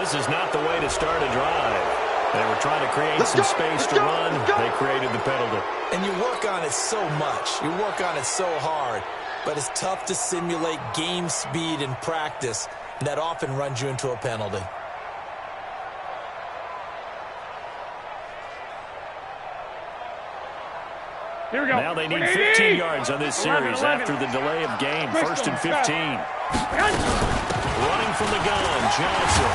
This is not the way to start a drive. They were trying to create some space to run. They created the penalty. And you work on it so much. You work on it so hard. But it's tough to simulate game speed in practice. That often runs you into a penalty. Here we go. Now they need 15 yards on this series after the delay of game. First and 15. Running from the gun, Johnson.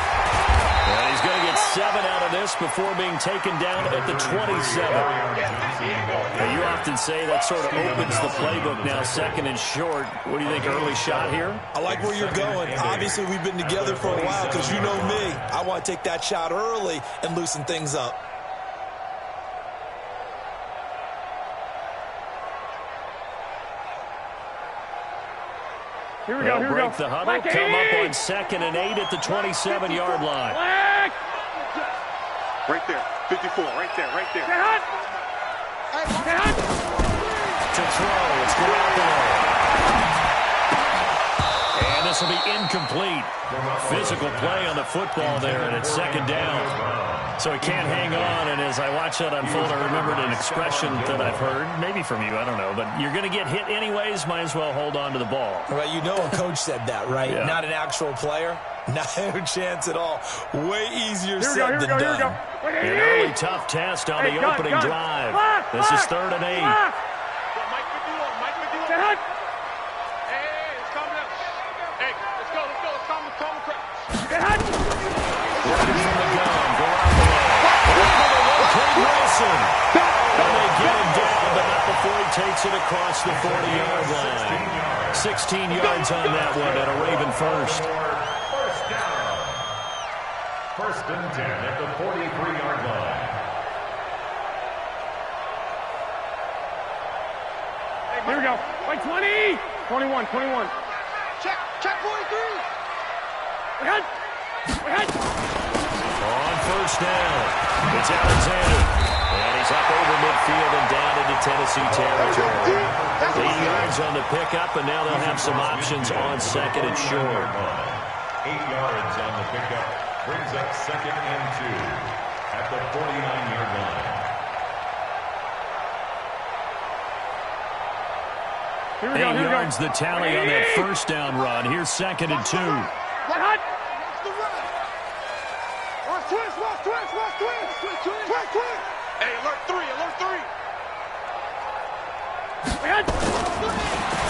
And he's going to get 7 out of this before being taken down at the 27. Now, you often say that sort of opens the playbook now, second and short. What do you think, early shot here? I like where you're going. Obviously, we've been together for a while because you know me. I want to take that shot early and loosen things up. Here we go, here we go. Break the huddle, come up on 2nd and 8 at the 27-yard line. Right there, 54, right there, right there. To throw, it's Garoppolo. And this will be incomplete. Physical play on the football there, and it's 2nd down. So he can't hang on, and as I watch that unfold, I remembered an expression that I've heard, maybe from you, I don't know, but you're going to get hit anyways, might as well hold on to the ball. Right, you know a coach said that, right? Yeah. Not an actual player. Not a chance at all. Way easier said than done. An early tough test on the opening drive. This is 3rd and 8. Hey, it's coming up. Hey, let's go. Let's calm Working from the gun, Garoppolo. Craig Wilson. And they get him down, but not before he takes it across the 40-yard line. 16 yards on that one at a Raven first. First and 10 at the 43-yard line. Here we go. Wait, 20. 21. Check 43. On first down, it's Alexander. And he's up over midfield and down into Tennessee territory. 80 yards on the pickup, and now they'll have some options on 2nd and short. 8 yards on the pickup. Brings up 2nd and 2 at the 49-yard line. Here we go, 8 here we yards go. the tally on that first down run. Here's 2nd and 2. Watch twist. Hey, alert 3.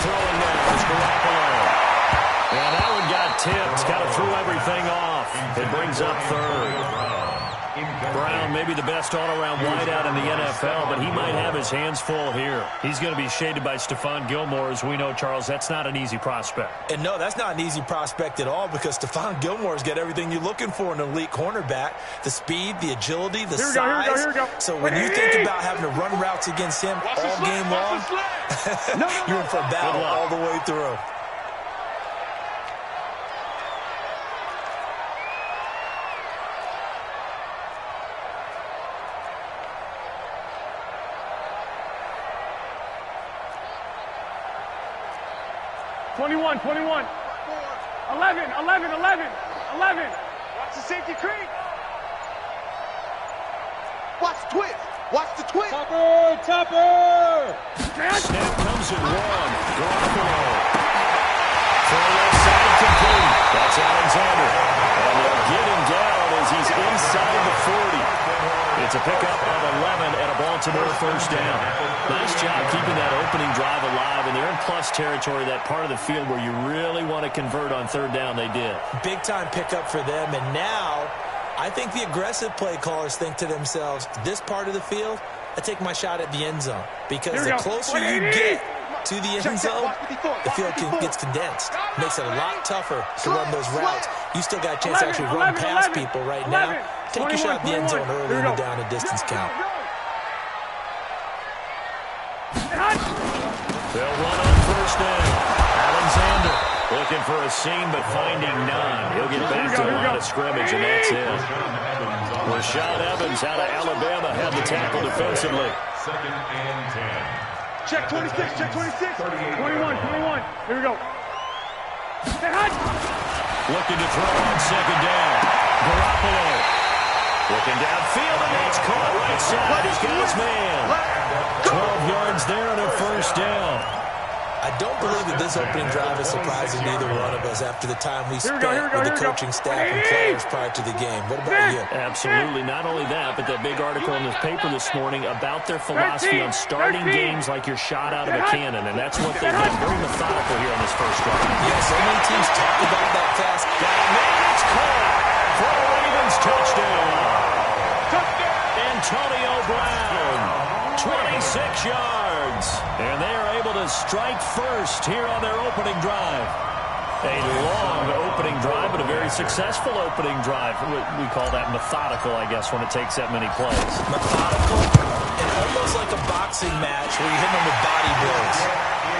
Throwing now is Garoppolo. And that one got tipped. Kind of threw everything off. It brings up 3rd. Brown, maybe the best all-around wideout in the NFL, but he might have his hands full here. He's going to be shaded by Stephon Gilmore, as we know, Charles. That's not an easy prospect. And no, that's not an easy prospect at all because Stephon Gilmore's got everything you're looking for in an elite cornerback. The speed, the agility, the size. Here we go. So when you think about having to run routes against him all game long, you're in for a battle all the way through. Twenty-one. 11. Watch the safety creep. Watch the twist. Topper. Snap comes in 1. Garoppolo. Throw left side complete. That's Alexander. And they'll get him down as he's inside the 40. It's a pickup of 11 and a Baltimore first down. Nice job keeping that opening drive alive, and they're in plus territory, that part of the field where you really want to convert on 3rd down. They did. Big-time pickup for them, and now I think the aggressive play callers think to themselves, this part of the field, I take my shot at the end zone. Because the closer you get to the end zone, the field gets condensed. Makes it a lot tougher to run those routes. You still got a chance to actually run past people right now. Take your shot at the end zone early in the down and distance count. They'll run on first down. Alexander looking for a seam but finding none. He'll get back to the line of scrimmage, and that's it. Rashad Evans out of Alabama had the tackle defensively. 2nd and 10. Check 26. 21. Here we go. Looking to throw on 2nd down. this opening drive is surprising neither one of us after the time we spent with the coaching staff and players prior to the game. What about you? Absolutely. Not only that, but that big article in the paper this morning about their philosophy on starting games like you're shot out of a cannon, and that's what they've been very methodical here on this first drive. Yeah, so many teams talk about that fast. It's caught for a Ravens touchdown. Antonio Brown, 26 yards. And they are able to strike first here on their opening drive. A long opening drive, but a very successful opening drive. We call that methodical, I guess, when it takes that many plays. Methodical and almost like a boxing match where you hit them with body blows.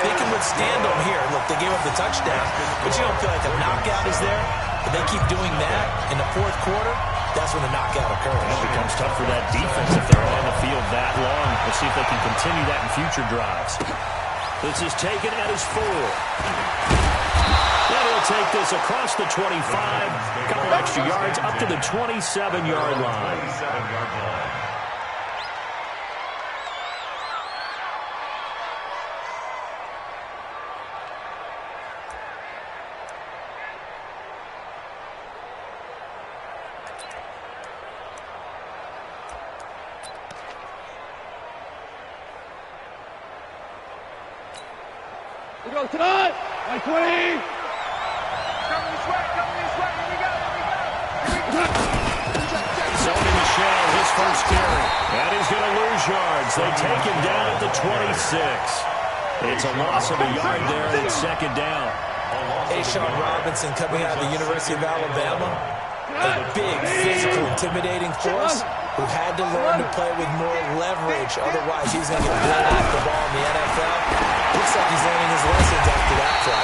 They can withstand them here. Look, they gave up the touchdown, but you don't feel like a knockout is there. But they keep doing that in the fourth quarter. That's when the knockout occurs. It becomes tough for that defense if they're on the field that long. We'll see if they can continue that in future drives. This is taken at his 4. Then he'll take this across the 25. A couple extra yards up to the 27-yard line. We go tonight. Like 20. Cover this way. Here we go. Sony Michel, his first carry. And he's going to lose yards. They take him down at the 26. It's a loss of a yard there, and it's second down. A'Shawn Robinson coming out of the University of Alabama. A big, physical, intimidating force who had to learn to play with more leverage. Otherwise, he's going to get blown off the ball in the NFL. Looks like he's learning his lessons after that play.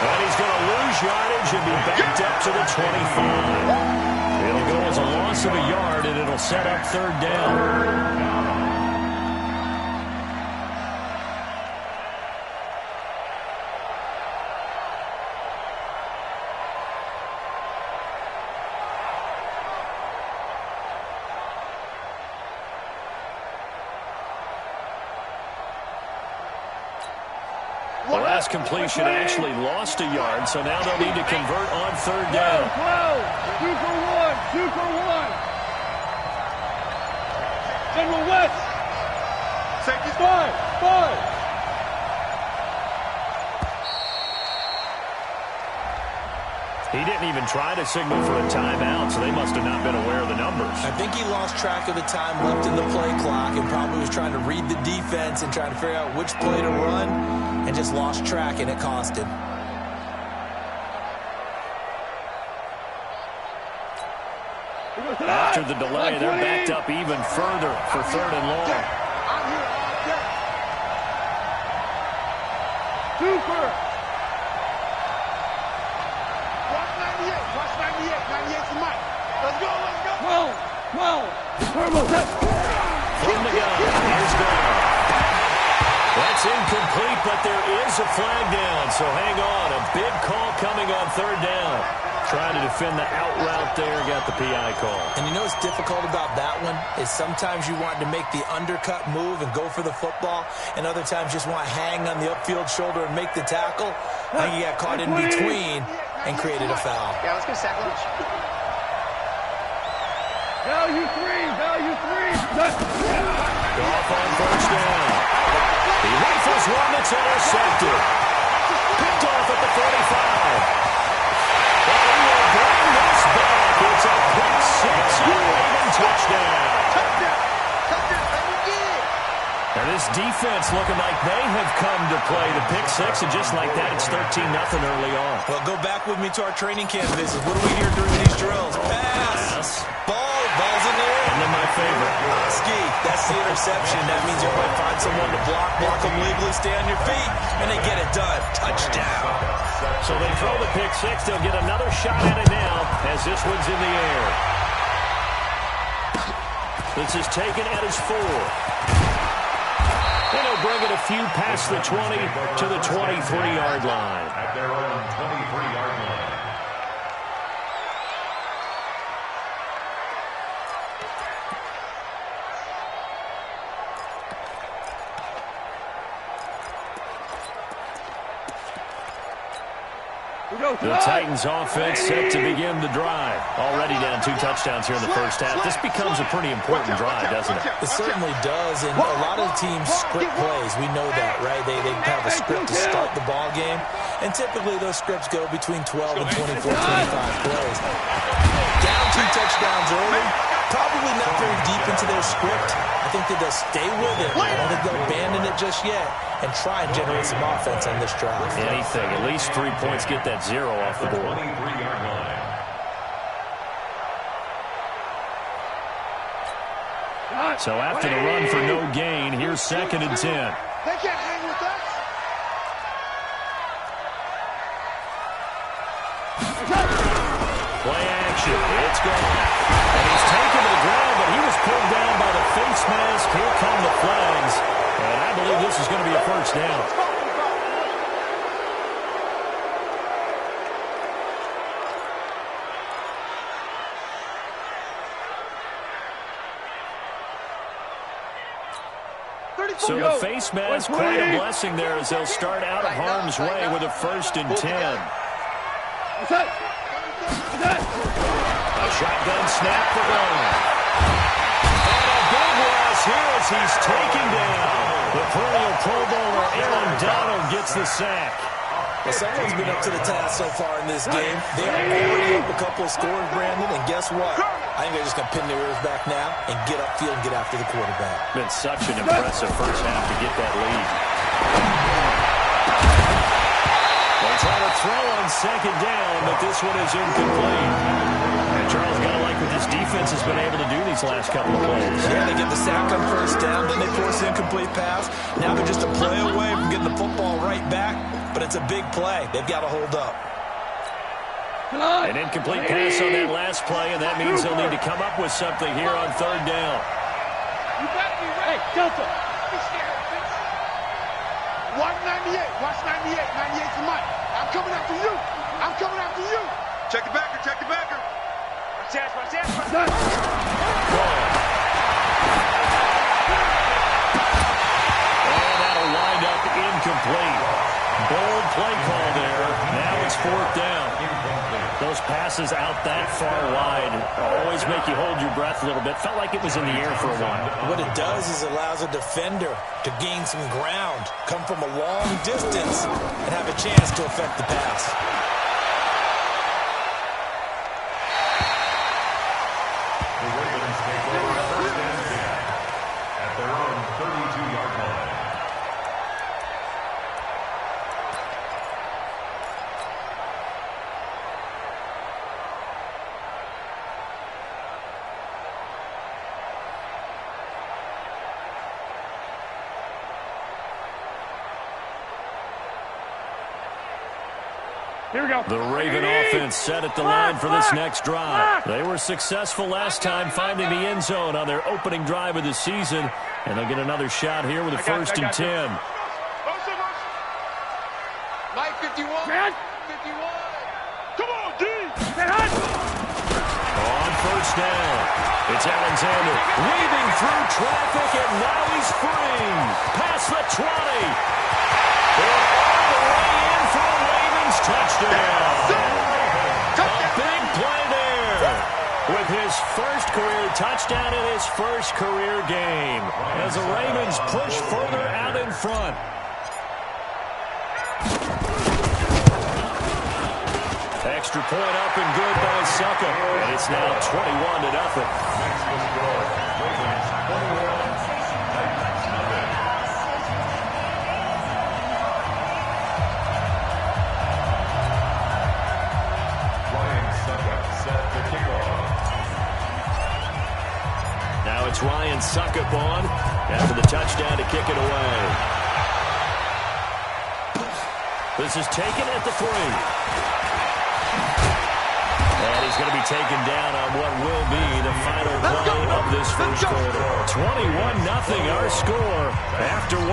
And he's going to lose yardage and be backed up to the 25. It'll go as a loss of a yard, and it'll set up third down. The last completion actually lost a yard, so now they'll need to convert on third down. 2 for 1. 2 for 1. General West. Safety 5. He didn't even try to signal for a timeout, so they must have not been aware of the numbers. I think he lost track of the time left in the play clock and probably was trying to read the defense and trying to figure out which play to run and just lost track, and it cost him. After the delay, they're backed up even further for third and long. I'm here all day. Super. Watch 98. Watch 98. 98's the mic. Let's go. 12. From the gun, here's Gone. That's incomplete, but there is a flag down, so hang on. A big call coming on third down. Trying to defend the out route there, got the PI call. And you know what's difficult about that one is sometimes you want to make the undercut move and go for the football, and other times just want to hang on the upfield shoulder and make the tackle. I think he got caught in between and created a foul. Yeah, let's get sack lunch. Value 3. Off on first down. He rifles one that's intercepted. Picked off at the 45. And he will bring this back. It's a pick six, a Raven touchdown. And this defense looking like they have come to play the pick six, and just like that, it's 13-0 early on. Well, go back with me to our training camp visit. What do we hear during these drills? Pass. Ball's in the air. And then my favorite. Ski. That's the interception. That means you might find someone to block them legally, stay on your feet, and they get it done. Touchdown. So they throw the pick six. They'll get another shot at it now as this one's in the air. This is taken at his 4. And he'll bring it a few past the 20 to the 23-yard line. At their own 23-yard line. The Titans offense set to begin the drive. Already down 2 touchdowns here in the first half. This becomes a pretty important drive, doesn't it? It certainly does, and a lot of teams script plays. We know that, right? They have a script to start the ball game, and typically those scripts go between 12 and 24, 25 plays. Down 2 touchdowns early, probably not very deep into their script. I think that they'll stay with it. I don't think they'll abandon it just yet and try and generate some offense on this drive. Anything. At least 3 points, get that 0 off the board. 23-yard line. So after the run for no gain, here's 2nd and 10. They can't hang with us. Play action. It's gone. And he's taken to the ground, but he was pulled down by the face mask. Here come the flags. And I believe this is going to be a first down. So the face mask, quite a blessing there as they'll start out of harm's way with a 1st and 10. A shotgun snap for Brown. And a big loss here as he's taken down. The perennial Pro Bowler Aaron Donald gets the sack. Well, someone's been up to the task so far in this game. They are already up a couple of scores, Brandon, and guess what? I think they're just going to pin their ears back now and get upfield and get after the quarterback. Been such an impressive first half to get that lead. They try to throw on 2nd down, but this one is incomplete. And Charles, got to like what this defense has been able to do these last couple of plays. Yeah, they get the sack on 1st down, then they force the incomplete pass. Now they're just a play away from getting the football right back, but it's a big play. They've got to hold up. An incomplete pass on that last play, and that means they'll need to come up with something here on 3rd down. You better be ready. Hey, Delta. 198. Watch 98. 98's the money. I'm coming after you. I'm coming after you. Check the backer. Check the backer. Watch out. Watch out. Watch out. And that'll wind up incomplete. Bold play call there. Now it's 4th down. Those passes out that far wide always make you hold your breath a little bit. Felt like it was in the air for a while. What it does is it allows a defender to gain some ground, come from a long distance, and have a chance to affect the pass. The Ravens take over 1st and 10 at their own 32-yard line. Here we go. The Raven offense set at the line for this next drive. They were successful last time finding the end zone on their opening drive of the season, and they'll get another shot here with a 1st and 10. Mike 51. 51. Come on, D. On 1st down, it's Alexander weaving through traffic, and now he's free. Past the 20. And all the way in for a Ravens touchdown. A big play there with his first career touchdown in his first career game as the Ravens push further out in front. Extra point up and good by Succa. And it's now 21-0. Next to score, Ravens 21, Titans nothing. Ryan Succa set to kick off. Now it's Ryan Suckup on after the touchdown to kick it away. This is taken at the 3. And he's going to be taken down on what will be the final play of this first quarter. 21-0 our score after 1.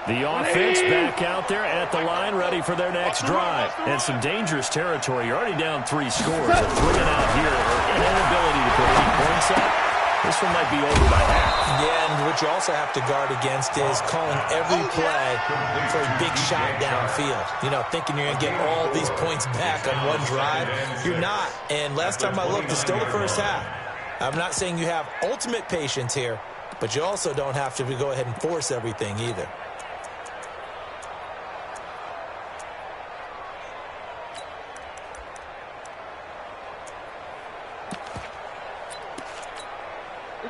The offense back out there at the line, ready for their next drive. And some dangerous territory. You're already down 3 scores. A 3-and-out here, or an inability to put any points up. This one might be over by half. Yeah, and what you also have to guard against is calling every play for a big shot downfield. You know, thinking you're going to get all these points back on one drive. You're not. And last time I looked, it's still the first half. I'm not saying you have ultimate patience here, but you also don't have to go ahead and force everything either.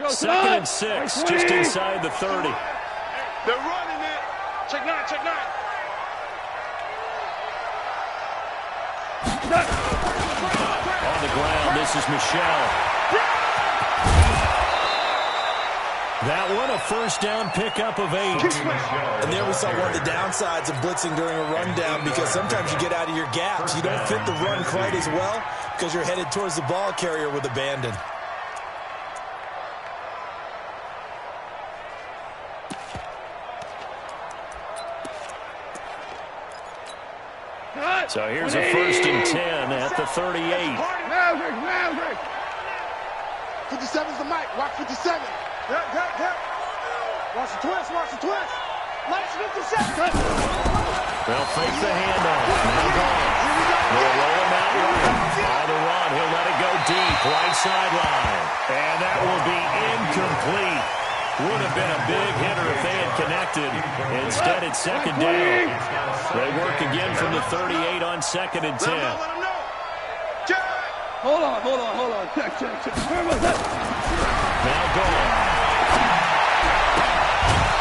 Second and 6, just inside the 30. They're running it. Check 9, check 9. On the ground, this is Michelle. That one, a first down pickup of 8. And there we saw one of the downsides of blitzing during a rundown, because sometimes you get out of your gaps. You don't fit the run quite as well because you're headed towards the ball carrier with abandon. So here's a first and 10 at the 38. Maverick. 57's the mic. Watch 57. Watch the twist. Lights 57. They'll fake the handoff. Now gone. They'll roll him out right. On the run, he'll let it go deep. Right sideline. And that will be incomplete. Would have been a big hitter if they had connected. Instead, it's second down. They work again from the 38 on second and 10. Hold on. Check. Now gone.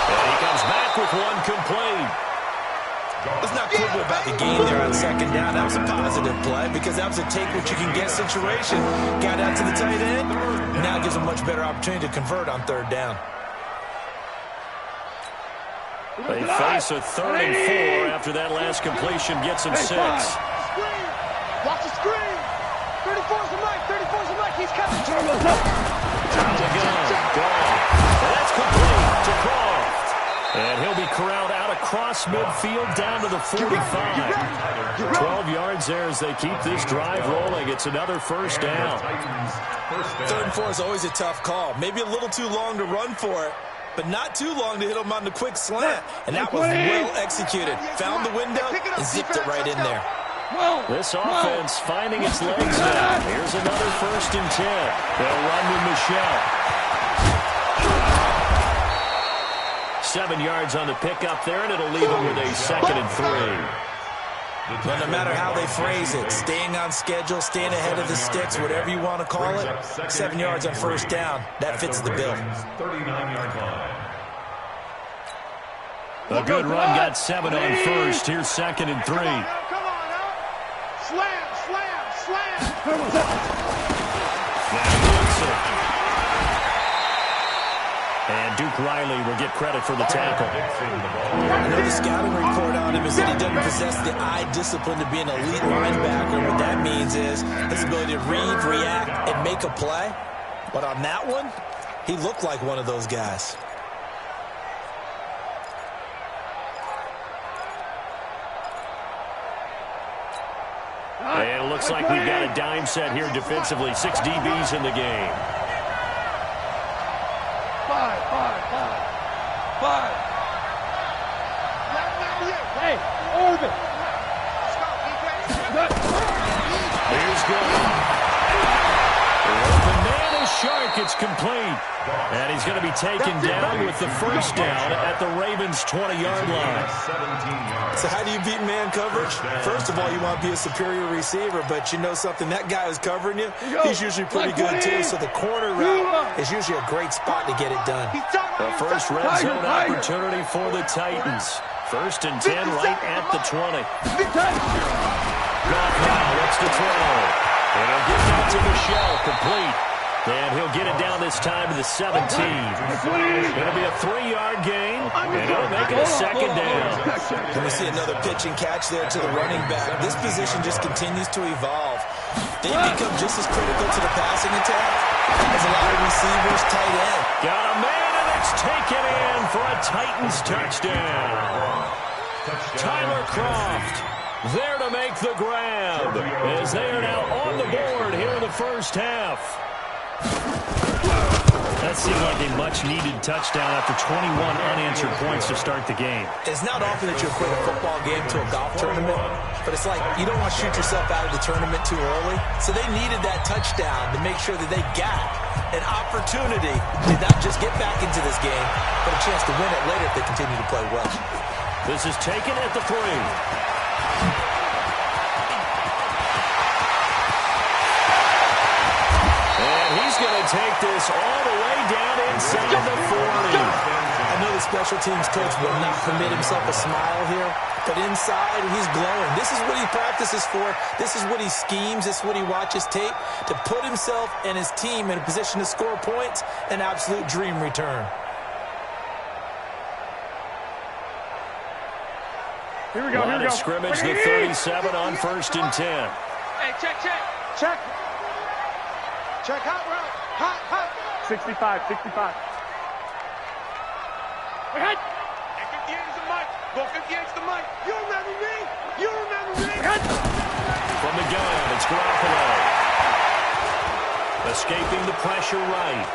And he comes back with one complete. Let's not quibble about the game there on second down. That was a positive play because that was a take-what-you-can-get situation. Got out to the tight end. Now gives a much better opportunity to convert on third down. They face a 3rd and 4 after that last completion gets him 6. Watch the screen. 34's the mic. He's coming. Down the gun. Gone. And that's complete to Croft. And he'll be corralled out across midfield down to the 45. 12 yards there as they keep this drive rolling. It's another first down. 3rd and 4 is always a tough call. Maybe a little too long to run for it, but not too long to hit him on the quick slant. And that was well executed. Found the window and zipped it right in there. This offense finding its legs now. Here's another first and 10. They'll run with Michelle. 7 yards on the pickup there, and it'll leave them with a 2nd and 3. But no matter how they phrase it, staying on schedule, staying ahead of the sticks, whatever you want to call it, 7 yards on first down, that fits the bill. 39-yard line. A good run, got 7 on first. Here's 2nd and 3. Come on, Slam. And Duke Riley will get credit for the tackle. I know the scouting report on him is that he doesn't possess the eye discipline to be an elite linebacker. What that means is his ability to read, react, and make a play. But on that one, he looked like one of those guys. And it looks like we've got a dime set here defensively. 6 DBs in the game. 5. Hey, Orbit. Here's good. The man is sharp. It's complete. And he's going to be taken down with the first down at the Ravens' 20-yard line. So how do you beat man coverage? First of all, you want to be a superior receiver, but you know something, that guy who's covering you, he's usually pretty good too, so the corner route is usually a great spot to get it done. The first red zone opportunity for the Titans. 1st and 10 right at the 20. Goff now looks to throw. And he'll get that to Michelle, complete. And he'll get it down this time to the 17. It'll be a 3-yard gain, and it'll make it a 2nd down. And we see another pitch and catch there to the running back. This position just continues to evolve. They become just as critical to the passing attack as a lot of receivers, tight end. Got a man, and it's taken in for a Titans touchdown. Tyler Kroft there to make the grab as they are now on the board here in the first half. That seemed like a much-needed touchdown after 21 unanswered points to start the game. It's not often that you equate a football game to a golf tournament, but it's like you don't want to shoot yourself out of the tournament too early. So they needed that touchdown to make sure that they got an opportunity to not just get back into this game, but a chance to win it later if they continue to play well. This is taken at the 3. He's going to take this all the way down inside the 40. I know the special teams coach will not permit himself a smile here, but inside he's glowing. This is what he practices for. This is what he schemes. This is what he watches tape to put himself and his team in a position to score points. An absolute dream return. Here we go, Line of scrimmage, the 37 on 1st and 10. Hey, check. Check hot route. Hot. 65. Hey, 58 is the mic. Go 58 is the mic. You remember me? From the gun, it's Garoppolo. Escaping the pressure right.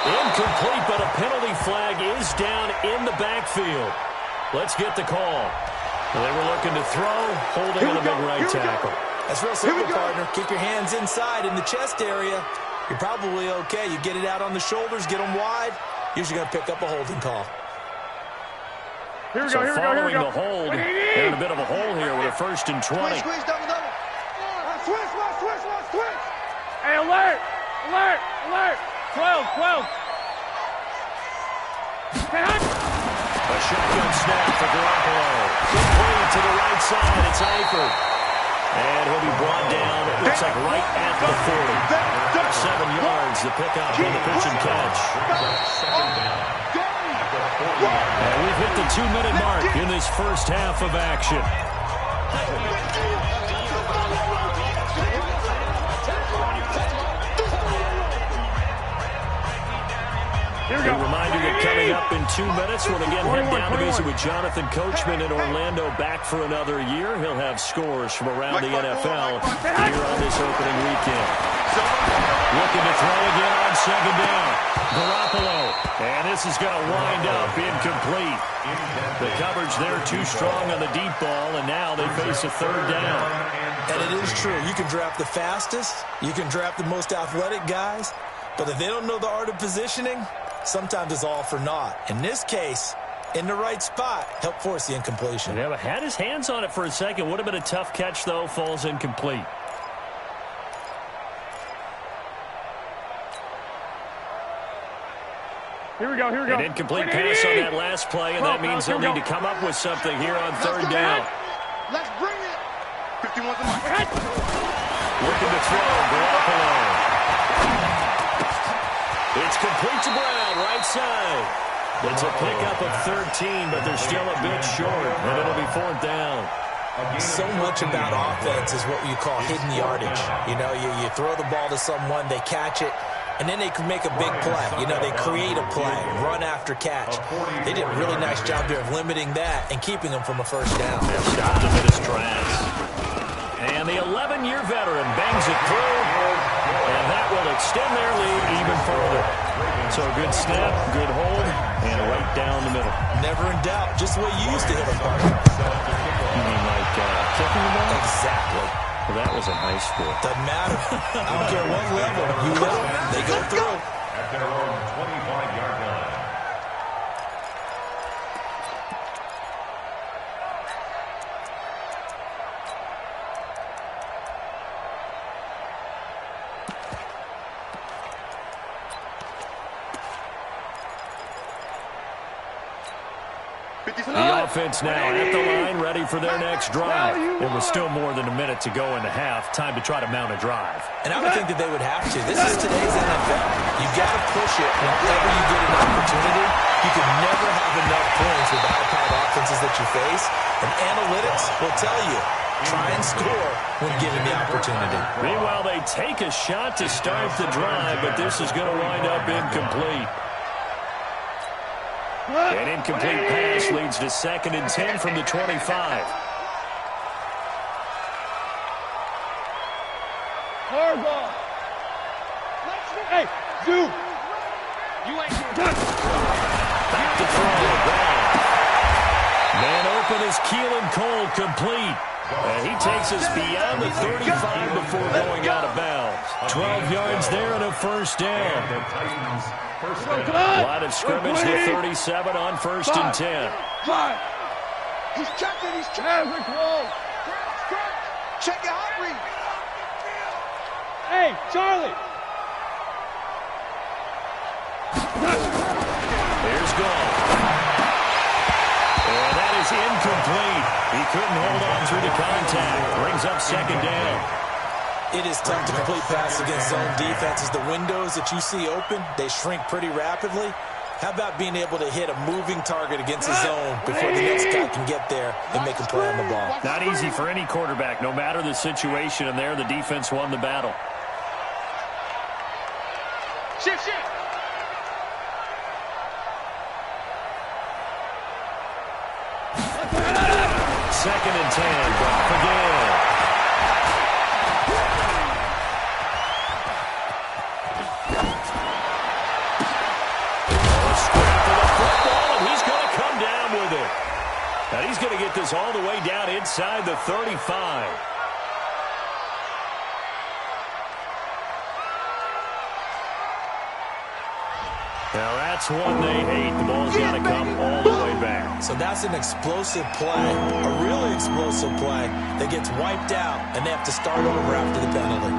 Incomplete, but a penalty flag is down in the backfield. Let's get the call. They were looking to throw, holding on the big right tackle. That's real simple, partner. Keep your hands inside in the chest area. You're probably okay. You get it out on the shoulders, get them wide. Usually going to pick up a holding call. Here we go. Following the hold, they're in a bit of a hole here with a 1st and 20. Squeeze, double. Switch. Hey, alert. 12. A shotgun snap for Garoppolo. Complete to the right side. It's Eifert. And he'll be brought down, it looks like right at the 40. 7 yards, the pickup on the pitch and catch. And we've hit the 2-minute mark in this first half of action. A reminder that coming up in 2 minutes, we'll again head down to visit with Jonathan Coachman in Orlando, back for another year. He'll have scores from around the NFL here on this opening weekend. Looking to throw again on 2nd down. Garoppolo, and this is going to wind up incomplete. The coverage there too strong on the deep ball, and now they face a 3rd down. And it is true. You can draft the fastest. You can draft the most athletic guys. But if they don't know the art of positioning, sometimes it's all for naught. In this case, in the right spot, help force the incompletion. Yeah, but had his hands on it for a second. Would have been a tough catch, though. Falls incomplete. Here we go. An incomplete pass on that last play, and that means they'll need to come up with something here on 3rd down. Let's bring it. 51 to Mike. Looking to throw, Garoppolo. It's complete to Brown, right side. It's a pickup of 13, but they're still a bit short, and it'll be 4th down. So much about offense is what you call hidden yardage. You know, you throw the ball to someone, they catch it, and then they can make a big play. You know, they create a play, run after catch. They did a really nice job there of limiting that and keeping them from a 1st down. They've stopped him in his tracks. And the 11-year veteran bangs it through, and that will extend their lead even further. So a good snap, good hold, and right down the middle. Never in doubt, just the way you used to hit them, partner. You mean like kicking the ball? Exactly. Well, that was a high score. Doesn't matter. I don't care what level. You hit them, they go through. At their own 25-yard line. The offense now at the line, ready for their next drive. It was still more than a minute to go in the half. Time to try to mount a drive. And I would think that they would have to. This is today's NFL. You've got to push it whenever you get an opportunity. You can never have enough points with the high-powered offenses that you face. And analytics will tell you, try and score when given the opportunity. Meanwhile, they take a shot to start the drive, but this is going to wind up incomplete. An incomplete pass leads to 2nd and 10 from the 25. Hard ball. Hey, Zoom. You ain't done. Back to throw. Man open is Keelan Cole, complete. And he takes us beyond the 35 before going out of bounds. 12 yards there and a first down. Line of scrimmage to 37 on 1st and 10. 5. He's checking. He's checking. Check your hot read. Hey, Charlie. There's Gold. And that is incomplete. He couldn't hold on through the contact. Brings up 2nd down. It is tough to complete pass against zone defenses. The windows that you see open, they shrink pretty rapidly. How about being able to hit a moving target against a zone before the next guy can get there and make a play on the ball? Not easy for any quarterback, no matter the situation, and there the defense won the battle. Shift. 2nd and 10. Goff again. Scrap for the football, and he's going to come down with it. And he's going to get this all the way down inside the 35. Now that's one they hate. The ball's got to come all the way back. So that's an explosive play, a really explosive play that gets wiped out, and they have to start over after the penalty.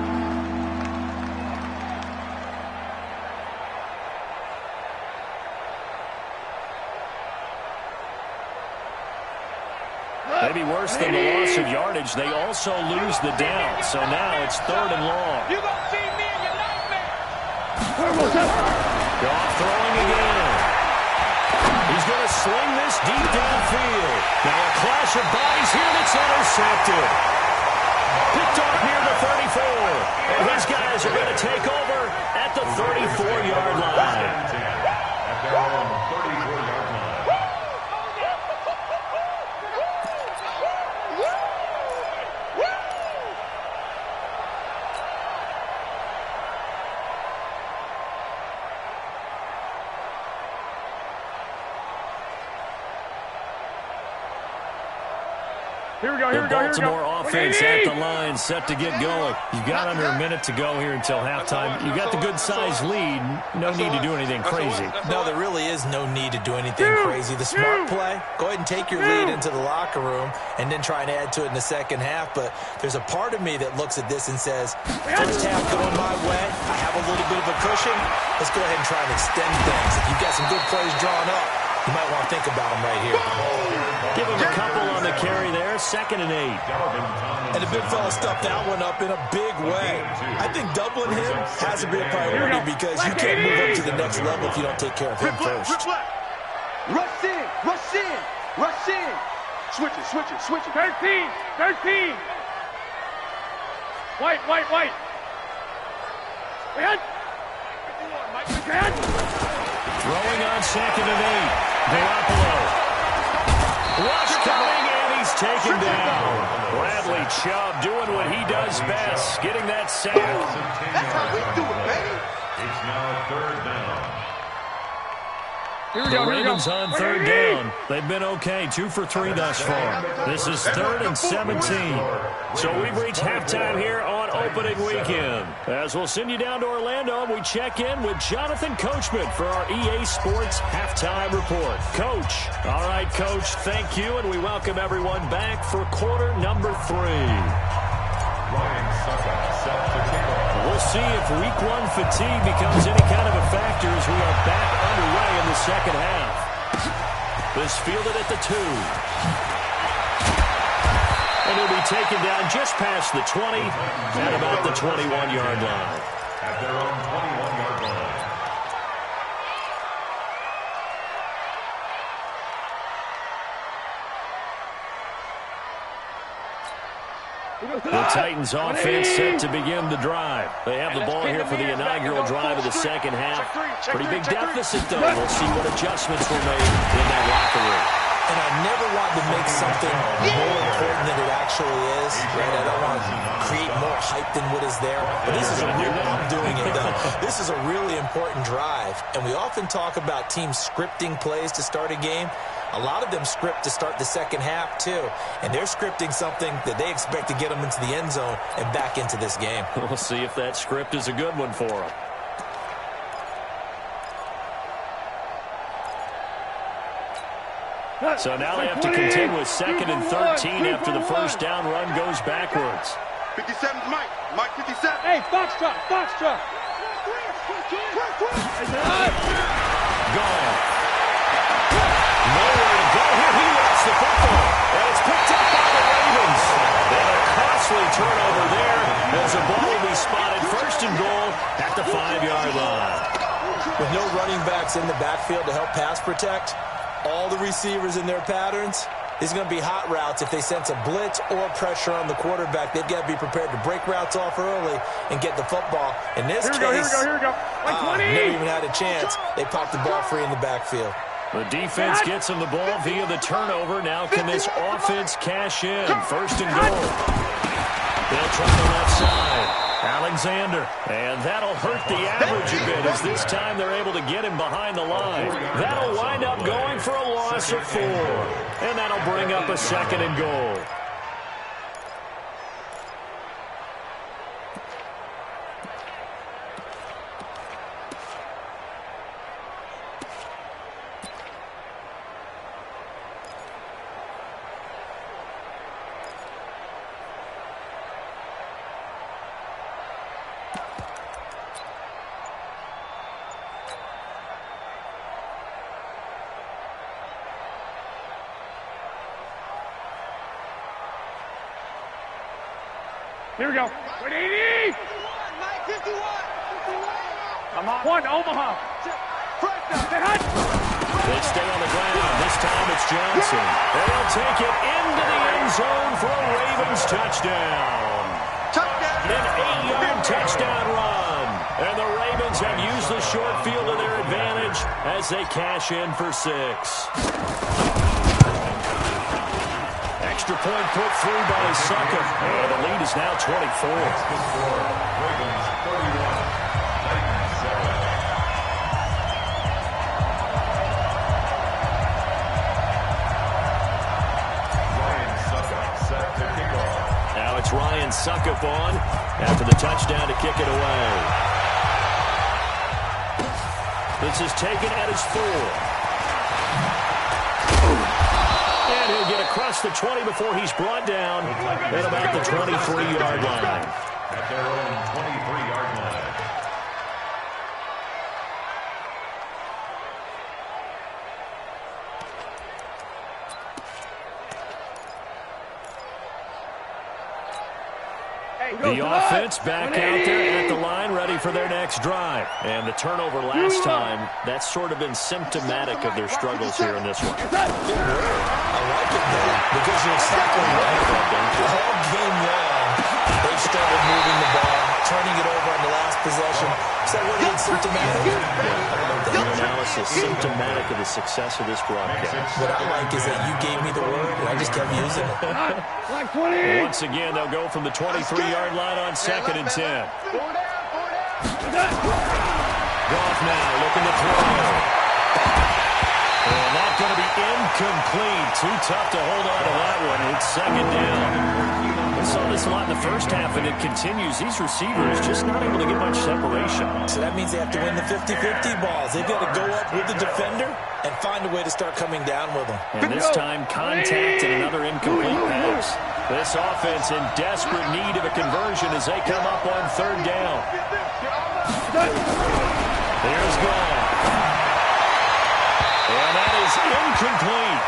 Maybe worse than the loss of yardage, they also lose the down. So now it's 3rd and long. You gonna see me in your nightmare. Goff throwing again. He's going to sling this deep downfield. Now a clash of bodies here, and it's intercepted. Picked off near the 34. And his guys are going to take over at the 34-yard line. At their own 34-yard line. Here we go. Baltimore offense at the line, set to get going. You've got under a minute to go here until halftime. You've got the good-sized lead. No need to do anything crazy. No, there really is no need to do anything crazy. The smart play, go ahead and take your lead into the locker room and then try and add to it in the second half. But there's a part of me that looks at this and says, first half going my way, I have a little bit of a cushion. Let's go ahead and try and extend things. If you've got some good plays drawn up, you might want to think about them right here. Give him a couple on the carry there, 2nd and 8. And the big fella stuffed that one up in a big way. I think doubling him has to be a priority because you can't move up to the next level if you don't take care of him first. Rush in. Switch it. 13. White. Throwing on 2nd and 8. Garoppolo. Rush coming, and he's taken down. Bradley Chubb doing what he does best, getting that sack. That's how we do it, baby. It's now 3rd down. The Ravens on 3rd down. They've been okay, 2 for 3 thus far. This is 3rd and 17. So we've reached halftime here on opening weekend. As we'll send you down to Orlando, we check in with Jonathan Coachman for our EA Sports Halftime Report. Coach. All right, Coach, thank you, and we welcome everyone back for quarter number 3. Ryan Succop set to kick off. We'll see if week 1 fatigue becomes any kind of a factor as we are back underway in the second half. This fielded at the 2. And he'll be taken down just past the 20 at about the 21-yard line. At their own 21-yard line. Here The Titans offense set to begin the drive. They have the ball here for the inaugural drive of the second half. Pretty big deficit, though. We'll see what adjustments were made in that locker room. And I never want to make something more important than it actually is. Right? I don't want to create more hype than what is there. But this is a real, I'm doing it though. This is a really important drive. And we often talk about teams scripting plays to start a game. A lot of them script to start the second half too. And they're scripting something that they expect to get them into the end zone and back into this game. We'll see if that script is a good one for them. So now they have to contend with 2nd and 13 after the first down run goes backwards. 57's Mike. Mike 57. Hey, Foxtrot, Foxtrot. Gone. Nowhere to go here. He lost the football. And it's picked up by the Ravens. And a costly turnover there as the ball will be spotted first and goal at the 5-yard line. With no running backs in the backfield to help pass protect, all the receivers in their patterns, these are going to be hot routes. If they sense a blitz or pressure on the quarterback, they've got to be prepared to break routes off early and get the football. In this case, here we go. never even had a chance. They popped the ball free in the backfield. The defense gets him the ball via the turnover. Now can this offense cash in? First and goal. They'll try the left side. Alexander, and that'll hurt the average a bit as this time they're able to get him behind the line. That'll wind up going for a loss of 4, and that'll bring up a 2nd and goal. Here we go. 180. Come on. One, Omaha. They stay on the ground. This time it's Johnson. They'll take it into the end zone for a Ravens touchdown. An 8-yard touchdown run. And the Ravens have used the short field to their advantage as they cash in for 6. Extra point put through by Succop. And the lead is now 24. Ravens 31, Titans 7. Ryan Succop set to kick off. Now it's Ryan Succop on after the touchdown to kick it away. This is taken at his 4. And he'll get across the 20 before he's brought down at about the 23-yard line. At their own 23-yard line. The offense back out there at the line, ready for their next drive. And the turnover last time, that's sort of been symptomatic of their struggles here in this one. I like it, though, because you're exactly right about them. All game long, they've struggled moving the ball, turning it over on the last possession. Is that what it's symptomatic? Your analysis symptomatic of the success of this broadcast. What I like is that you gave me the word, and I just kept using it. Once again, they'll go from the 23-yard line on 2nd and 10. Goff now looking to throw. And that's going to be incomplete. Too tough to hold on to that one. It's 2nd down. We saw this a lot in the first half, and it continues. These receivers just not able to get much separation. So that means they have to win the 50-50 balls. They've got to go up with the defender and find a way to start coming down with them. And this time, contact and another incomplete pass. This offense in desperate need of a conversion as they come up on 3rd down. There's Goff. And that is incomplete.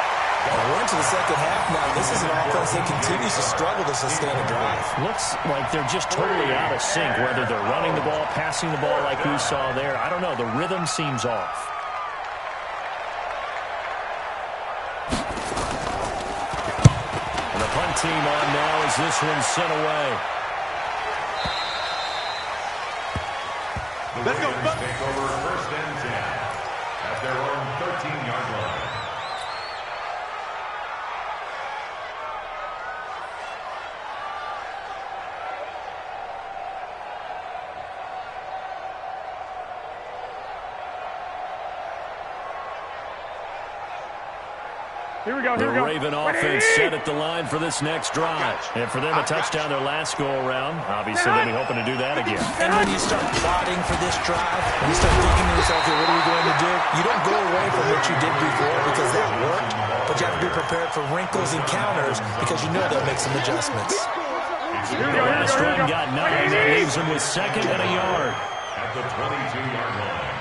We're into the second half now. This is an offense that continues to struggle to sustain a drive. Looks like they're just totally out of sync, whether they're running the ball, passing the ball like we saw there. I don't know. The rhythm seems off. And the punt team on now as this one's sent away. Let's go. Take over 1st and 10 at their own 13-yard line. Here we go, the Raven offense set at the line for this next drive. And for them, a touchdown their last go-around. Obviously, they'll be hoping to do that again. And when you start plotting for this drive, when you start thinking to yourself, okay, what are we going to do? You don't go away from what you did before because that worked, but you have to be prepared for wrinkles and counters because you know they'll make some adjustments. The last run got 9. That leaves them with 2nd and a yard. At the 22-yard line.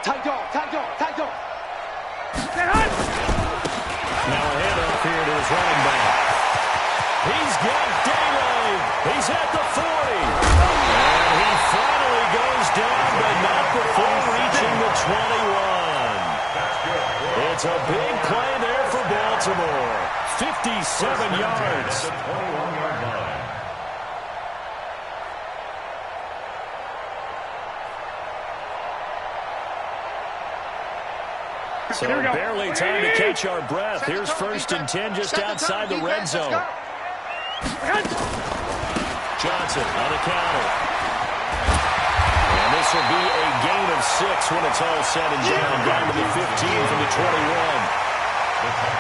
Tight dog, tight dog, tight dog. Now a handoff here to his running back. He's got daylight. He's at the 40. And he finally goes down, but not before reaching the 21. It's a big play there for Baltimore. 57 yards. The 21-yard line. So barely time to catch our breath. Here's 1st and 10 just outside the red zone. Johnson on the counter. And this will be a gain of 6 when it's all said and down to the 15 from the 21.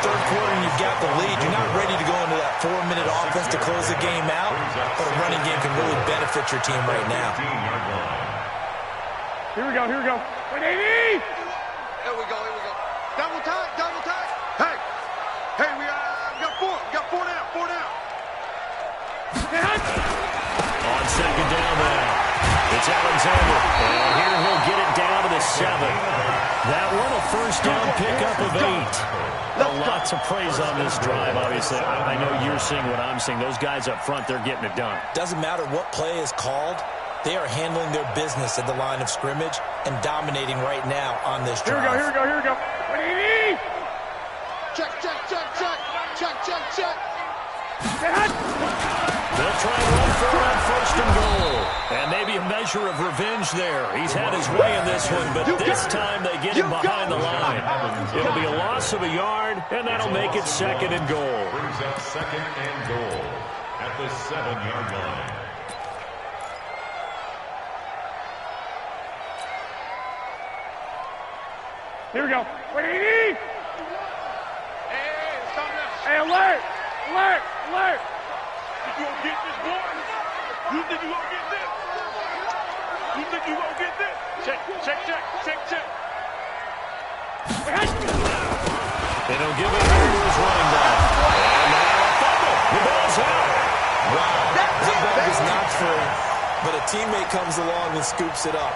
Third quarter, and you've got the lead. You're not ready to go into that 4-minute offense to close the game out, but a running game can really benefit your team right now. Here we go, here we go. 180! Here we go, here we go. Double time, double time. Hey, hey, we got 4. We got 4 down, 4 down. On 2nd down now, it's Alexander. And here he'll get it down to the 7. That one a 1st down pickup of 8. Lots of praise on this drive, obviously. I know you're seeing what I'm seeing. Those guys up front, they're getting it done. Doesn't matter what play is called. They are handling their business at the line of scrimmage and dominating right now on this drive. Here we go, here we go, here we go. 180! Check, check, check, check. Check, check, check. They'll try and run for it on 1st and goal. And maybe a measure of revenge there. He's had his way in this one, but this time they get him behind the line. It'll be a loss of a yard, and that'll make it 2nd and goal. Brings up 2nd and goal at the 7-yard line. Here we go. 180! Hey, stop now. Hey, alert! Alert! Alert! You gonna get this, boy? You think you gonna get this? You think you gonna get this? Check, check, check, check, check. They don't give it here to his running back. And now a fumble. The ball's out. Wow. That ball is not free, but a teammate comes along and scoops it up.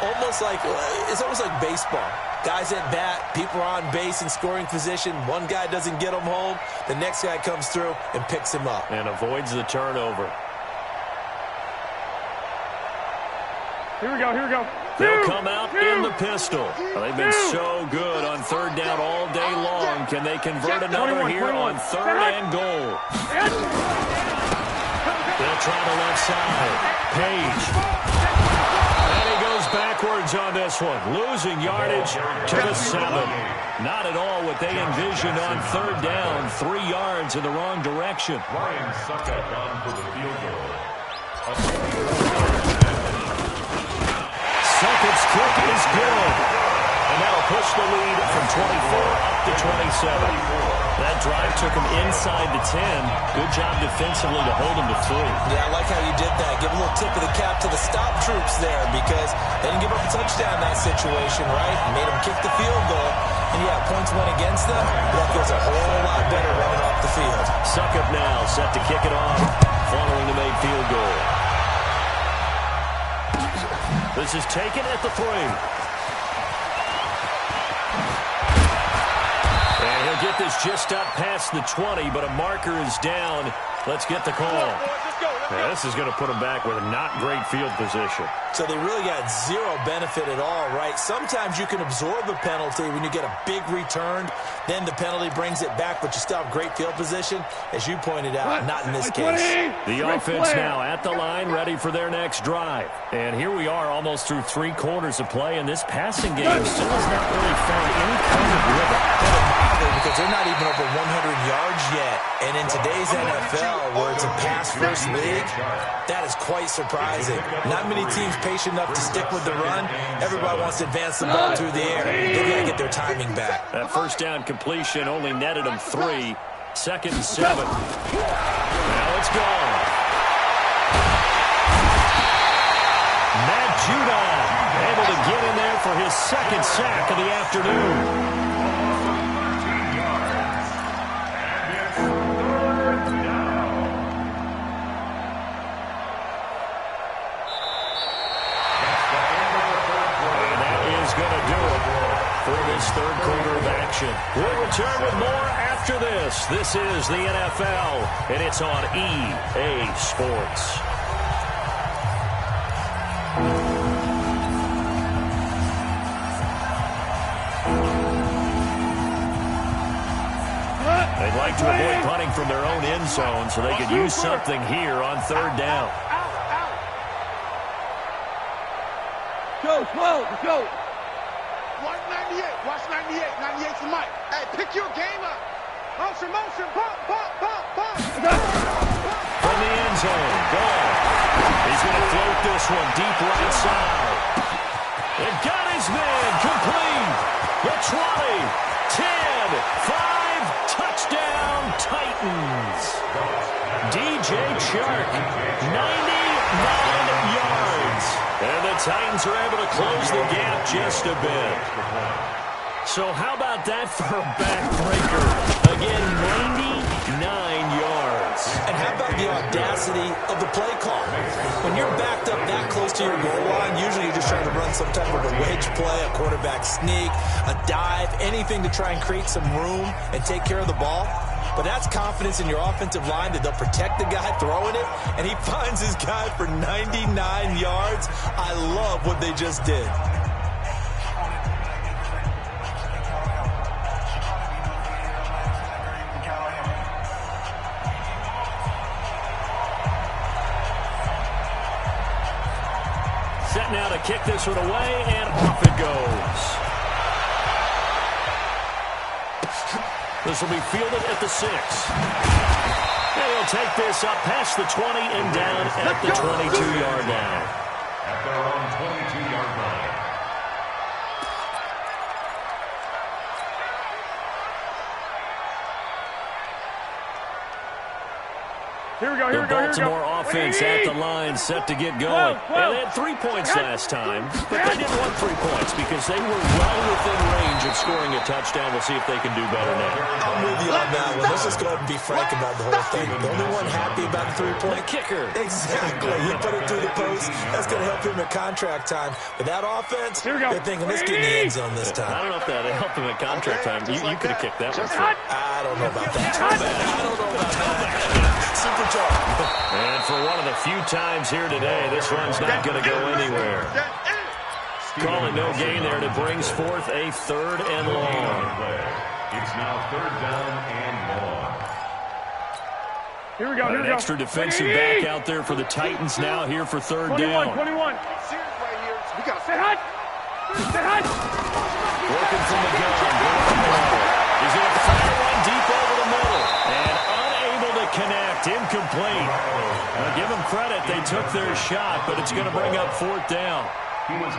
It's almost like baseball. Guys at bat, people are on base in scoring position. One guy doesn't get him home. The next guy comes through and picks him up. And avoids the turnover. Here we go, here we go. They'll come out in the pistol. They've been so good on 3rd down all day long. Can they convert another here on 3rd and goal? They'll try the left side. Page. And he goes backwards on this one. Losing yardage to the 7. Not at all what they envisioned on 3rd down. 3 yards in the wrong direction. Ryan Succop on for the field goal. Succop's kick is good. And that'll push the lead from 24 up to 27. That drive took him inside the 10. Good job defensively to hold him to 3. Yeah, I like how you did that. Give a little tip of the cap to the stop troops there because they didn't give up a touchdown in that situation, right? Made them kick the field goal. And yeah, points went against them. That feels a whole lot better running off the field. Succop now set to kick it off following the made field goal. This is taken at the 3. And he'll get this just up past the 20, but a marker is down. Let's get the call. Let's go, boys. Let's go. Yeah, this is going to put them back with a not great field position. So they really got zero benefit at all, right? Sometimes you can absorb a penalty when you get a big return. Then the penalty brings it back, but you still have great field position. As you pointed out, not in this case. The offense now at the line, ready for their next drive. And here we are almost through 3 quarters of play, and this passing game still has not really found any kind of rhythm. Because they're not even over 100 yards yet. And in today's NFL, where it's a pass-first league, that is quite surprising. Not many teams patient enough to stick with the run. Everybody wants to advance the ball through the air. They've got to get their timing back. That first down completion only netted them 3. 2nd and 7. Now it's gone. Matt Judon able to get in there for his 2nd sack of the afternoon. Third quarter of action. We'll return with more after this. This is the NFL, and it's on EA Sports. They'd like to avoid punting from their own end zone so they could use something here on 3rd down. Go, slow, go. Watch 98. Watch 98. 98 for Mike. Hey, pick your game up. Motion, motion. Bump, bump, bump, bump. From the end zone. Gone. He's going to float this one deep right side. It got his man complete. The 20, 10, 5, touchdown Titans. DJ Chark, 99 yards. And the Titans are able to close the gap just a bit. So how about that for a backbreaker? Again, 99 yards. And how about the audacity of the play call? When you're backed up that close to your goal line, usually you're just trying to run some type of a wedge play, a quarterback sneak, a dive, anything to try and create some room and take care of the ball. But that's confidence in your offensive line that they'll protect the guy throwing it, and he finds his guy for 99 yards. I love what they just did. Set now to kick this one away, and off it goes. This will be fielded at the 6. And he'll take this up past the 20 and down at the 22-yard line. At their own 22-yard line. Here we go, here we go, here we go. Baltimore offense at the line, set to get going. And they had 3 points last time, but they didn't want 3 points because they were well within range of scoring a touchdown. We'll see if they can do better now. I'm with you on that one. Let's just go ahead and be frank about the whole thing. The only one happy about the 3-point kicker. Exactly. He put it through the post. That's going to help him at contract time. But that offense, they're thinking, let's get in the end zone this time. I don't know if that helped him at contract time. You could have kicked that one through. I don't know about that. I don't know about that. Super job. And for one of the few times here today, this run's not going to go anywhere. Calling no gain there, and it brings forth a 3rd and long. It's now 3rd down and long. Here we go, here we go. An extra defensive back out there for the Titans now here for 3rd down. 21. We got to Stay hot. Stay hot. Working from the gun. He's going to fire one deep over the middle. And unable to connect. Incomplete. Now, give them credit. They took their shot, but it's going to bring up 4th down.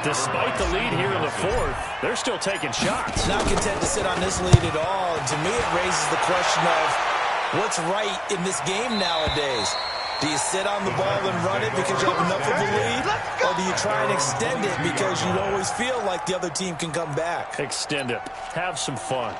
Despite the lead here in the 4th, they're still taking shots. Not content to sit on this lead at all. And to me, it raises the question of what's right in this game nowadays. Do you sit on the ball and run it because you have enough of a lead? Or do you try and extend it because you always feel like the other team can come back? Extend it. Have some fun.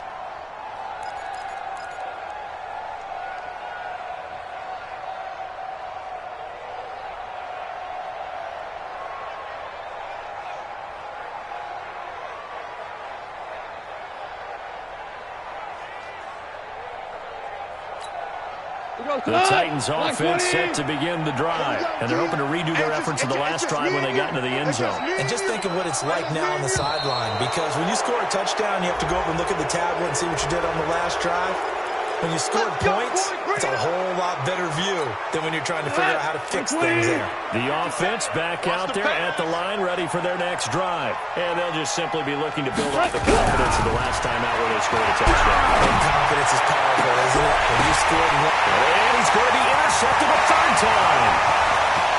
The Titans offense set to begin the drive, and they're hoping to redo their efforts of the last drive when they got into the end zone. And just think of what it's like now on the sideline, because when you score a touchdown, you have to go over and look at the tablet and see what you did on the last drive. When you scored points, it's a whole lot better view than when you're trying to figure out how to fix things there. The offense back out there at the line, ready for their next drive. And they'll just simply be looking to build up the confidence of the last time out where they scored a touchdown. And confidence is powerful, isn't it? When you scored one. And he's going to be intercepted a third time.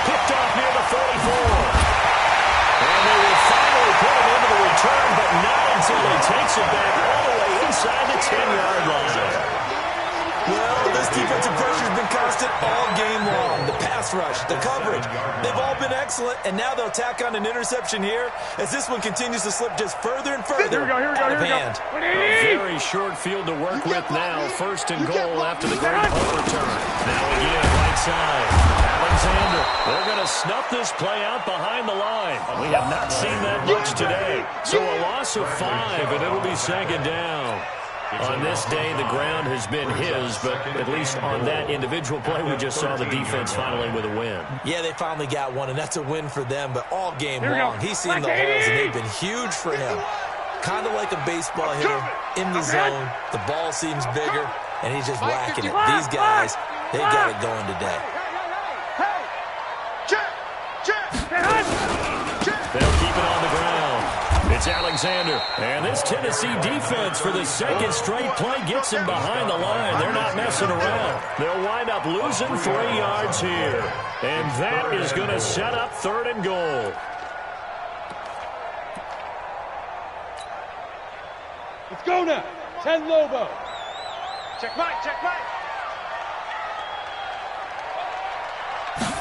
Picked off near the 44. And they will finally put him into the return, but not until he takes it back all the way inside the 10-yard line. Well, this defensive pressure has been constant all game long. The pass rush, the coverage, they've all been excellent, and now they'll tack on an interception here as this one continues to slip just further and further out of hand. A very short field to work with now. First and goal after the great punt return. Now again, right side. Alexander. They're going to snuff this play out behind the line. We have not seen that much today. So a loss of 5, and it'll be second down. On this day, the ground has been his, but at least on that individual play, we just saw the defense finally with a win. Yeah, they finally got one, and that's a win for them, but all game long, he's seen the holes, and they've been huge for him. Kind of like a baseball hitter in the zone. The ball seems bigger, and he's just whacking it. These guys, they got it going today. They'll keep it on the ground. It's Alexander. And this Tennessee defense for the second straight play gets him behind the line. They're not messing around. They'll wind up losing 3 yards here. And that is going to set up third and goal. Let's go now. 10 Lobo. Check Mike, check Mike.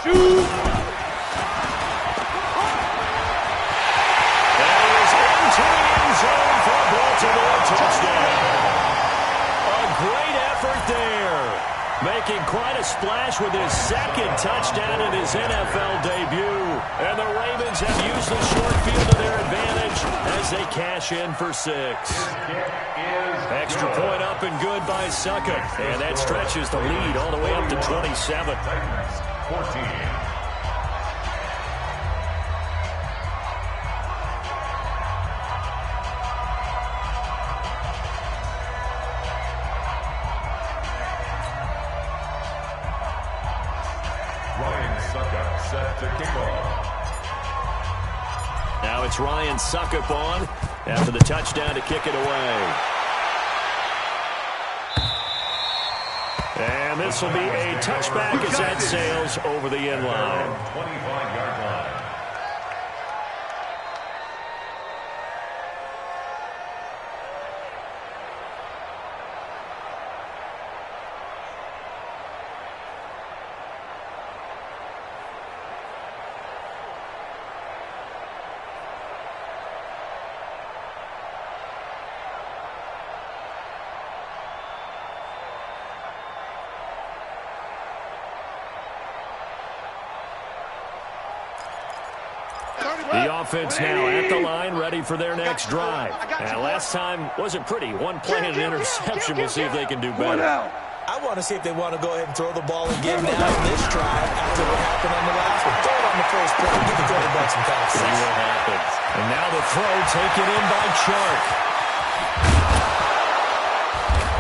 Shoot. To the end zone for a Baltimore touchdown. A great effort there. Making quite a splash with his second touchdown in his NFL debut. And the Ravens have used the short field to their advantage as they cash in for 6. Extra point up and good by Succop. And that stretches the lead all the way up to 27. 14. Set to kick off. Now it's Ryan Succop on after the touchdown to kick it away. And this will be a touchback as that sails over the end line. 25-yard line. The offense now at the line, ready for their next drive. And last time wasn't pretty. One play and an interception. We'll see if they can do better. I want to see if they want to go ahead and throw the ball again now in this drive after what happened on the last one. Throw it on the first play. Give the quarterback some confidence. See what happens. And now the throw taken in by Chark.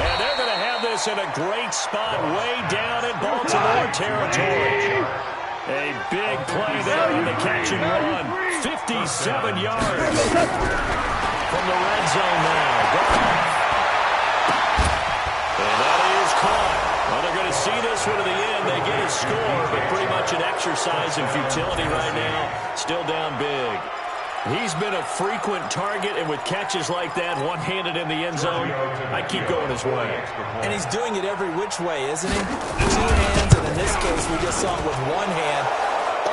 And they're going to have this in a great spot way down in Baltimore territory. A big play there on the catch and run. 57 yards from the red zone now. And that is caught. Well, they're going to see this one to the end. They get a score, but pretty much an exercise in futility right now. Still down big. He's been a frequent target, and with catches like that, one-handed in the end zone, I keep going his way. And he's doing it every which way, isn't he? 2 hands, and in this case, we just saw it with 1 hand.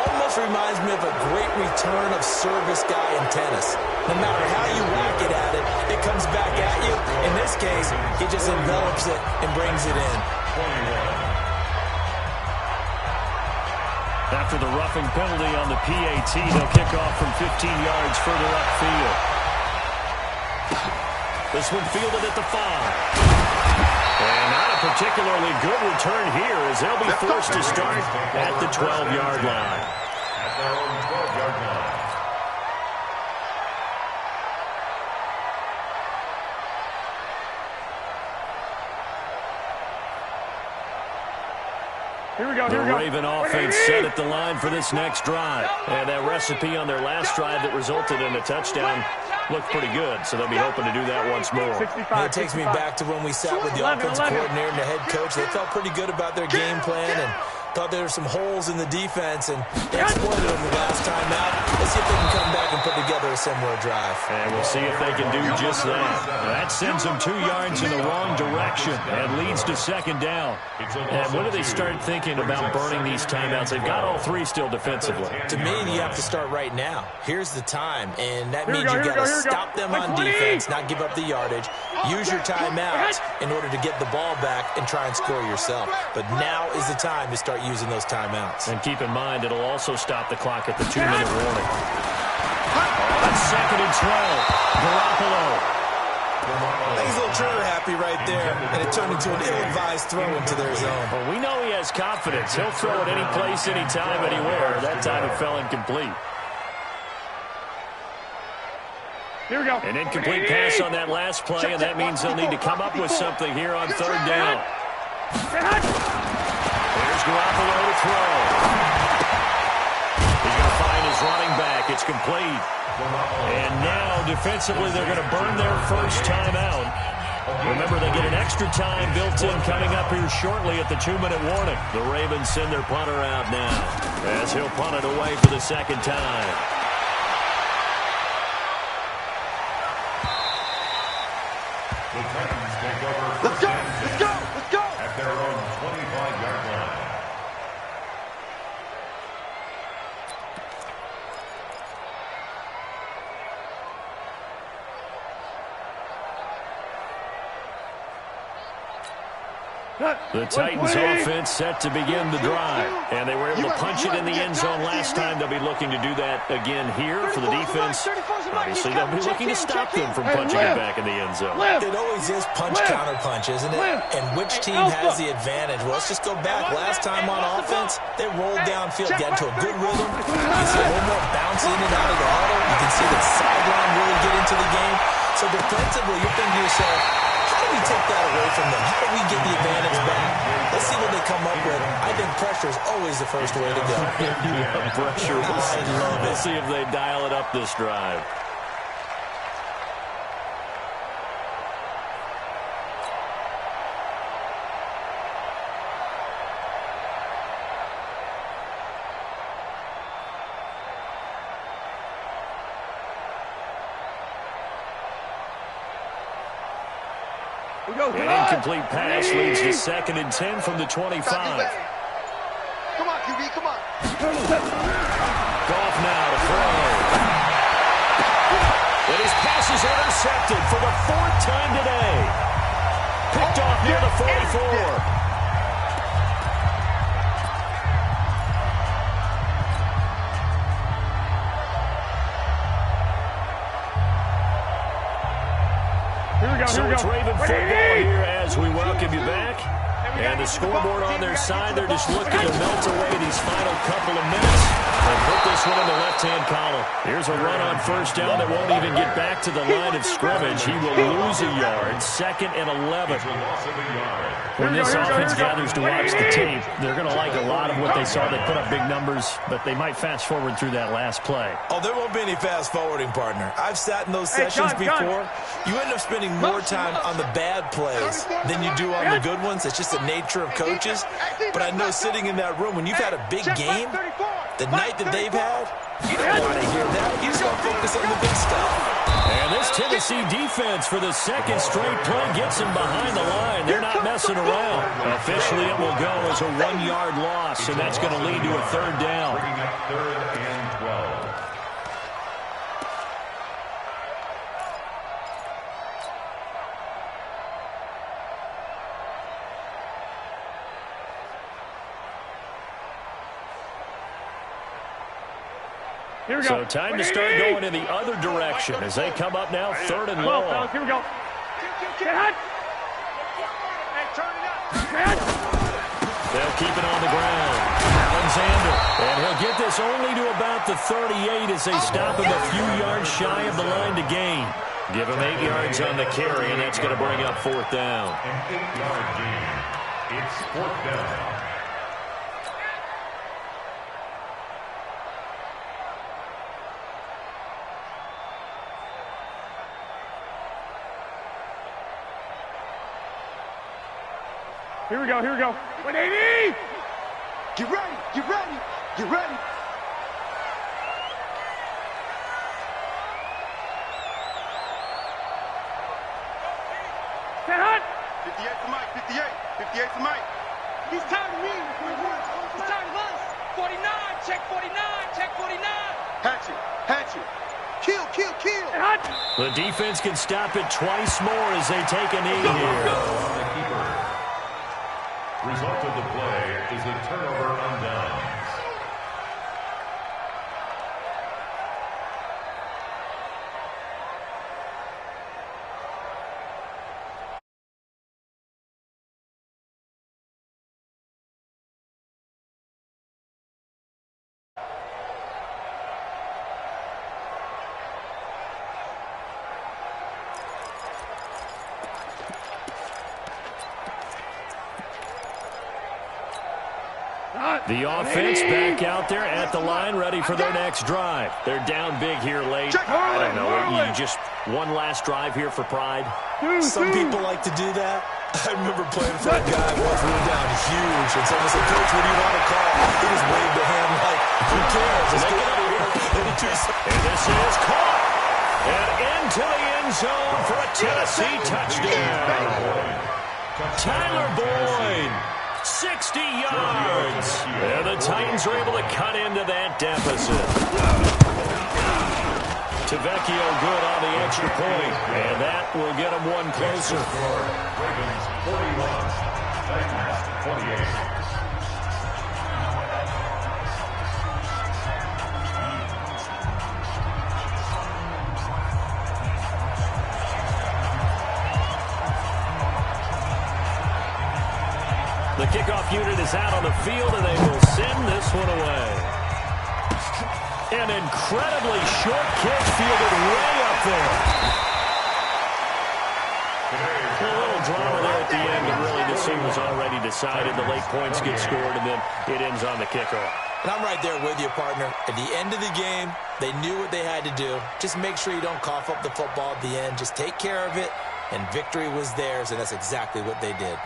Almost reminds me of a great return of service guy in tennis. No matter how you whack it at it, it comes back at you. In this case, he just envelops it and brings it in. After the roughing penalty on the PAT, they'll kick off from 15 yards further upfield. This one fielded at the 5. And out of particularly good return here as they'll be forced to start at the 12-yard line. At their own 12-yard line. The Raven offense set at the line for this next drive. And that recipe on their last drive that resulted in a touchdown looked pretty good, so they'll be hoping to do that once more. It takes me back to when we sat with the offensive coordinator and the head coach. They felt pretty good about their game plan and thought there were some holes in the defense, and they exploited them the last time out. Let's see if they can come back and put together a similar drive. And we'll see if they can do just that. That sends them 2 yards in the wrong direction and leads to second down. And when do they start thinking about burning these timeouts? They've got all 3 still defensively. To me, you have to start right now. Here's the time, and that means you've got to stop them on defense, not give up the yardage. Use your timeouts in order to get the ball back and try and score yourself. But now is the time to start using those timeouts. And keep in mind, it'll also stop the clock at the 2-minute warning. On second and 12, Garoppolo. He's a little trigger happy right there, and it turned into an ill-advised throw into their zone. Well, we know he has confidence. He'll throw it any place, anytime, anywhere. That time it fell incomplete. Here we go. An incomplete pass on that last play, and that means they'll need to come up with something here on third down. Here's Garoppolo to throw. He's going to find his running back. It's complete. And now, defensively, they're going to burn their first timeout. Remember, they get an extra time built in coming up here shortly at the 2-minute warning. The Ravens send their punter out now as he'll punt it away for the second time. The Titans take over. Let's go! Let's go! Let's go! At their own 25-yard line. The Titans offense set to begin the drive. And they were able to punch it in the end zone last time. They'll be looking to do that again here for the defense. Obviously, they'll be looking to stop them from punching it back in the end zone. It always is punch-counter-punch, isn't it? And which team has the advantage? Well, let's just go back. Last time on offense, they rolled downfield, got into a good rhythm. You can see a little more bounce in and out of the huddle. You can see the sideline really get into the game. So defensively, you're thinking to yourself, how do we take that away from them? How do we get the advantage back? Let's see what they come up with. I think pressure is always the first way to go. Pressure. We'll see if they dial it up this drive. An incomplete pass leads to second and 10 from the 25. Come on, QB, come on. Goff now to throw. And his pass is intercepted for the 4th time today. Picked off near the 44. So it's Raven football here as we welcome you back. And the scoreboard on their side, they're just looking to melt away these final couple of minutes and put this one in the left-hand column. Here's a run on first down that won't even get back to the line of scrimmage. He will lose a yard, 2nd and 11. When this offense gathers to watch the tape, they're going to like a lot of what they saw. They put up big numbers, but they might fast forward through that last play. Oh, there won't be any fast-forwarding, partner. I've sat in those sessions before. You end up spending more time on the bad plays than you do on the good ones. It's just the nature of coaches. But I know sitting in that room, when you've had a big game, the night that they've had, you don't want to hear that. You just want to focus on the big stuff. And this Tennessee defense for the second straight play gets them behind the line. They're not messing around. Officially, it will go as a 1-yard loss, and that's going to lead to a third down. Bringing up 3rd and 12. So time to start going in the other direction as they come up now 3rd and long. Here we go. Hey, turn it up. They'll keep it on the ground. Alexander. And he'll get this only to about the 38 as they stop him a few yards shy of the line to gain. Give him 8 yards on the carry, and that's going to bring up 4th down. An 8-yard gain. It's 4th down. Here we go, here we go. 180! Get ready, get ready, get ready. Set hot! 58 for Mike, 58. 58 for Mike. He's tired of me. He's tired of us. 49, check 49, check 49. Hatchet, hatchet. Kill, kill, kill. Set hot! The defense can stop it twice more as they take a knee here. Result of the play is a turnover on downs. The offense back out there at the line, ready for their next drive. They're down big here late. I don't know, you just one last drive here for pride? Some people like to do that. I remember playing for a guy once we were down huge, and someone said, "Coach, what do you want to call?" He just waved a hand like, "Who cares? Let's get out of here." And this is caught. And into the end zone for a Tennessee touchdown. Tyler Boyd. 60 yards. And the Titans are able to cut into that deficit. Tavecchio good on the extra point, and that will get them one closer. Ravens 41, Titans 28. The kickoff unit is out on the field, and they will send this one away. An incredibly short kick fielded way up there. A little drama there at the end, but really this scene was already decided. The late points get scored, and then it ends on the kickoff. And I'm right there with you, partner. At the end of the game, they knew what they had to do. Just make sure you don't cough up the football at the end. Just take care of it, and victory was theirs, and that's exactly what they did.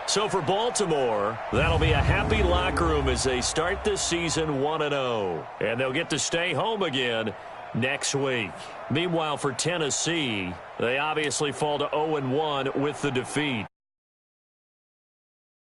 So for Baltimore, that'll be a happy locker room as they start this season 1-0. And they'll get to stay home again next week. Meanwhile, for Tennessee, they obviously fall to 0-1 with the defeat.